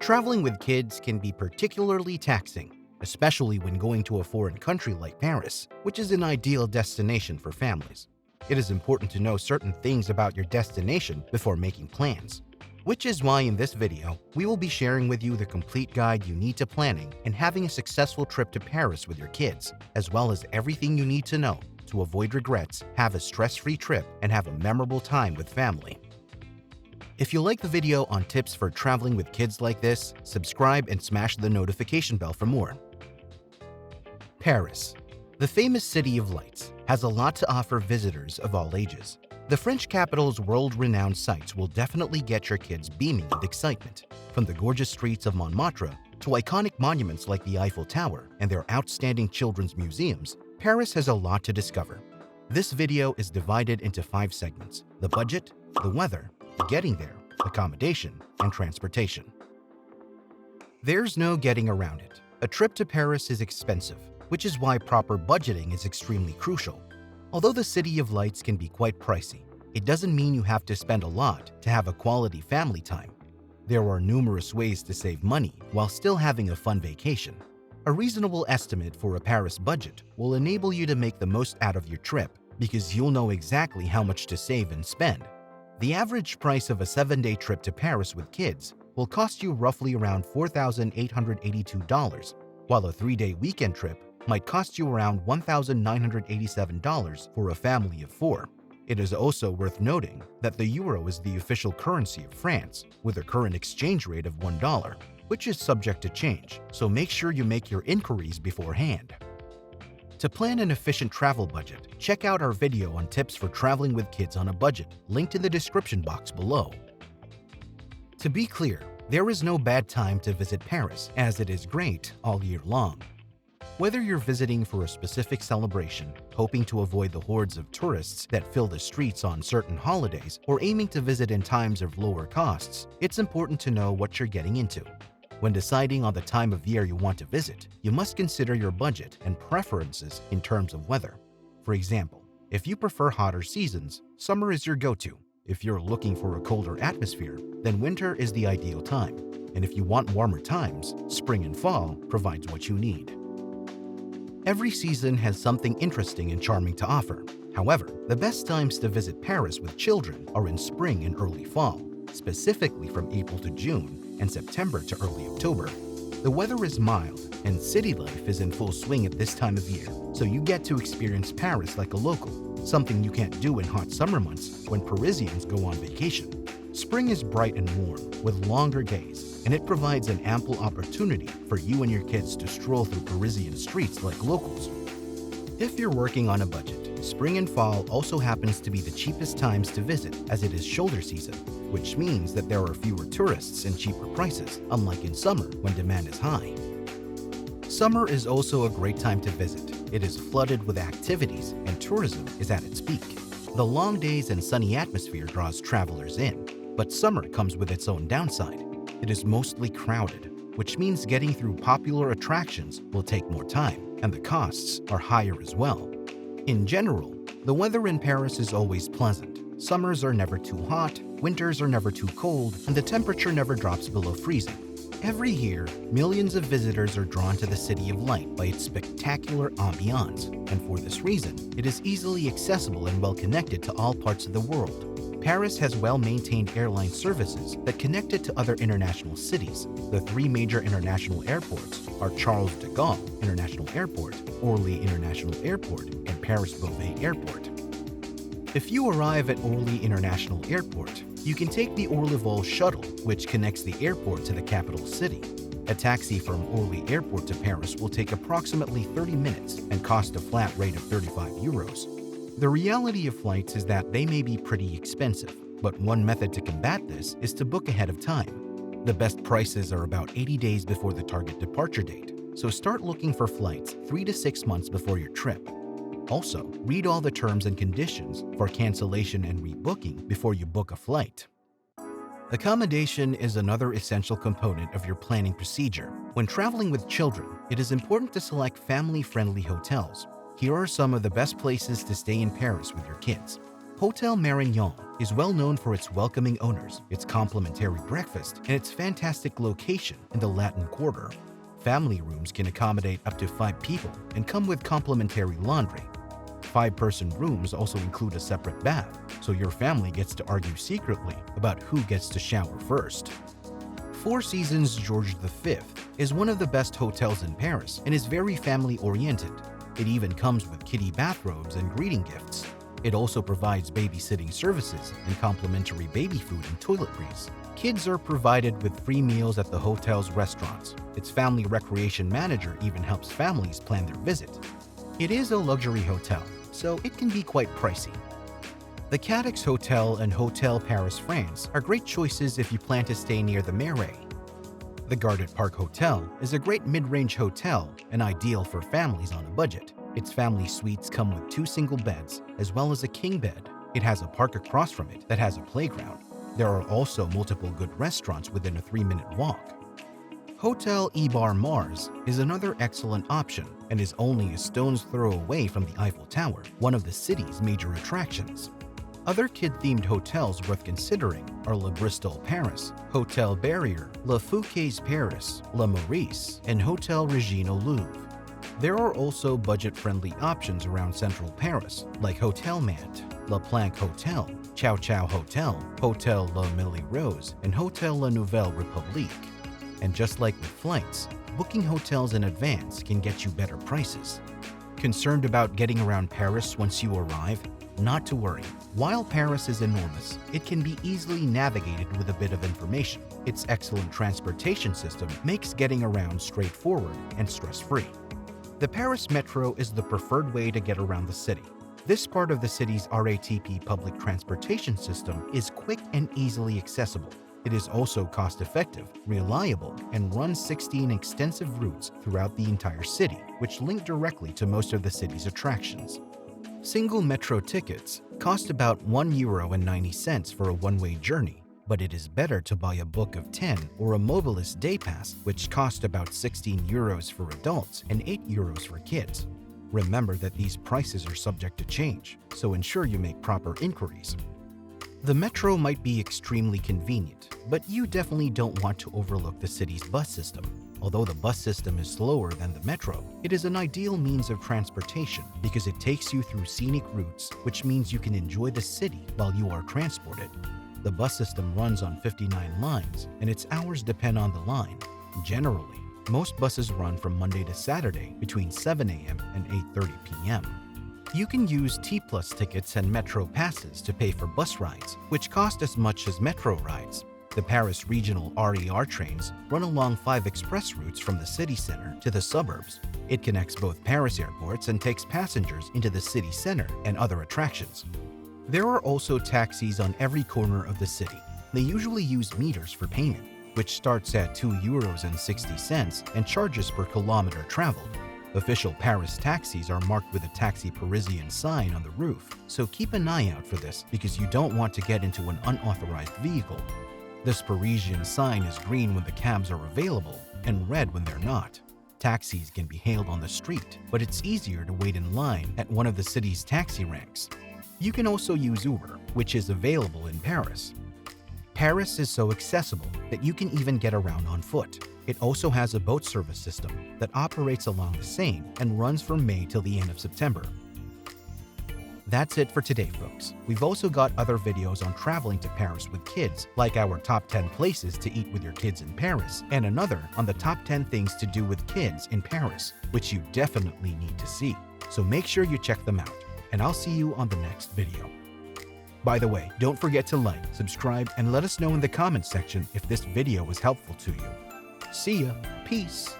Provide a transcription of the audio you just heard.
Traveling with kids can be particularly taxing, especially when going to a foreign country like Paris, which is an ideal destination for families. It is important to know certain things about your destination before making plans, which is why in this video, we will be sharing with you the complete guide you need to planning and having a successful trip to Paris with your kids, as well as everything you need to know to avoid regrets, have a stress-free trip, and have a memorable time with family. If you like the video on tips for traveling with kids like this, subscribe and smash the notification bell for more. Paris, the famous city of lights, has a lot to offer visitors of all ages. The French capital's world-renowned sights will definitely get your kids beaming with excitement. From the gorgeous streets of Montmartre to iconic monuments like the Eiffel Tower and their outstanding children's museums, Paris has a lot to discover. This video is divided into 5 segments: the budget, the weather, getting there, accommodation, and transportation. There's no getting around it. A trip to Paris is expensive, which is why proper budgeting is extremely crucial. Although the City of Lights can be quite pricey, it doesn't mean you have to spend a lot to have a quality family time. There are numerous ways to save money while still having a fun vacation. A reasonable estimate for a Paris budget will enable you to make the most out of your trip because you'll know exactly how much to save and spend. The average price of a 7-day trip to Paris with kids will cost you roughly around $4,882, while a 3-day weekend trip might cost you around $1,987 for a family of 4. It is also worth noting that the euro is the official currency of France, with a current exchange rate of $1, which is subject to change, so make sure you make your inquiries beforehand. To plan an efficient travel budget, check out our video on tips for traveling with kids on a budget, linked in the description box below. To be clear, there is no bad time to visit Paris, as it is great all year long. Whether you're visiting for a specific celebration, hoping to avoid the hordes of tourists that fill the streets on certain holidays, or aiming to visit in times of lower costs, it's important to know what you're getting into. When deciding on the time of year you want to visit, you must consider your budget and preferences in terms of weather. For example, if you prefer hotter seasons, summer is your go-to. If you're looking for a colder atmosphere, then winter is the ideal time. And if you want warmer times, spring and fall provides what you need. Every season has something interesting and charming to offer. However, the best times to visit Paris with children are in spring and early fall, specifically from April to June and September to early October. The weather is mild and city life is in full swing at this time of year, so you get to experience Paris like a local, something you can't do in hot summer months when Parisians go on vacation. Spring is bright and warm with longer days, and it provides an ample opportunity for you and your kids to stroll through Parisian streets like locals. If you're working on a budget, spring and fall also happens to be the cheapest times to visit, as it is shoulder season, which means that there are fewer tourists and cheaper prices, unlike in summer when demand is high. Summer is also a great time to visit. It is flooded with activities and tourism is at its peak. The long days and sunny atmosphere draws travelers in, but summer comes with its own downside. It is mostly crowded, which means getting through popular attractions will take more time, and the costs are higher as well. In general, the weather in Paris is always pleasant. Summers are never too hot, winters are never too cold, and the temperature never drops below freezing. Every year, millions of visitors are drawn to the City of Light by its spectacular ambiance, and for this reason, it is easily accessible and well connected to all parts of the world. Paris has well-maintained airline services that connect it to other international cities. The 3 major international airports are Charles de Gaulle International Airport, Orly International Airport, and Paris-Beauvais Airport. If you arrive at Orly International Airport, you can take the Orlyval shuttle, which connects the airport to the capital city. A taxi from Orly Airport to Paris will take approximately 30 minutes and cost a flat rate of 35 euros. The reality of flights is that they may be pretty expensive, but one method to combat this is to book ahead of time. The best prices are about 80 days before the target departure date, so start looking for flights 3 to 6 months before your trip. Also, read all the terms and conditions for cancellation and rebooking before you book a flight. Accommodation is another essential component of your planning procedure. When traveling with children, it is important to select family-friendly hotels. Here are some of the best places to stay in Paris with your kids. Hotel Marignan is well known for its welcoming owners, its complimentary breakfast, and its fantastic location in the Latin Quarter. Family rooms can accommodate up to 5 people and come with complimentary laundry. 5-person rooms also include a separate bath, so your family gets to argue secretly about who gets to shower first. Four Seasons George V is one of the best hotels in Paris and is very family-oriented. It even comes with kiddie bathrobes and greeting gifts. It also provides babysitting services and complimentary baby food and toiletries. Kids are provided with free meals at the hotel's restaurants. Its family recreation manager even helps families plan their visit. It is a luxury hotel, so it can be quite pricey. The Cadix Hotel and Hotel Paris, France are great choices if you plan to stay near the Marais. The Gardet Park Hotel is a great mid-range hotel and ideal for families on a budget. Its family suites come with 2 single beds as well as a king bed. It has a park across from it that has a playground. There are also multiple good restaurants within a 3-minute walk. Hotel Ibar Mars is another excellent option and is only a stone's throw away from the Eiffel Tower, one of the city's major attractions. Other kid-themed hotels worth considering are Le Bristol Paris, Hotel Barrier, Le Fouquet's Paris, Le Maurice, and Hotel Regina Louvre. There are also budget-friendly options around central Paris, like Hotel Mant, La Planque Hotel, Chow Chow Hotel, Hotel La Mille Rose, and Hotel La Nouvelle Republique. And just like with flights, booking hotels in advance can get you better prices. Concerned about getting around Paris once you arrive? Not to worry. While Paris is enormous, it can be easily navigated with a bit of information. Its excellent transportation system makes getting around straightforward and stress-free. The Paris Metro is the preferred way to get around the city. This part of the city's RATP public transportation system is quick and easily accessible. It is also cost-effective, reliable, and runs 16 extensive routes throughout the entire city, which link directly to most of the city's attractions. Single metro tickets cost about €1.90 for a one-way journey, but it is better to buy a book of 10 or a Mobilis day pass, which cost about €16 for adults and €8 for kids. Remember that these prices are subject to change, so ensure you make proper inquiries. The metro might be extremely convenient, but you definitely don't want to overlook the city's bus system. Although the bus system is slower than the metro, it is an ideal means of transportation because it takes you through scenic routes, which means you can enjoy the city while you are transported. The bus system runs on 59 lines, and its hours depend on the line. Generally, most buses run from Monday to Saturday between 7 a.m. and 8:30 p.m. You can use T-Plus tickets and Metro passes to pay for bus rides, which cost as much as Metro rides. The Paris Regional RER trains run along 5 express routes from the city center to the suburbs. It connects both Paris airports and takes passengers into the city center and other attractions. There are also taxis on every corner of the city. They usually use meters for payment, which starts at €2.60 and charges per kilometer traveled. Official Paris taxis are marked with a Taxi Parisien sign on the roof, so keep an eye out for this because you don't want to get into an unauthorized vehicle. This Parisian sign is green when the cabs are available and red when they're not. Taxis can be hailed on the street, but it's easier to wait in line at one of the city's taxi ranks. You can also use Uber, which is available in Paris. Paris is so accessible that you can even get around on foot. It also has a boat service system that operates along the Seine and runs from May till the end of September. That's it for today, folks. We've also got other videos on traveling to Paris with kids, like our top 10 places to eat with your kids in Paris, and another on the top 10 things to do with kids in Paris, which you definitely need to see. So make sure you check them out, and I'll see you on the next video. By the way, don't forget to like, subscribe, and let us know in the comments section if this video was helpful to you. See ya. Peace.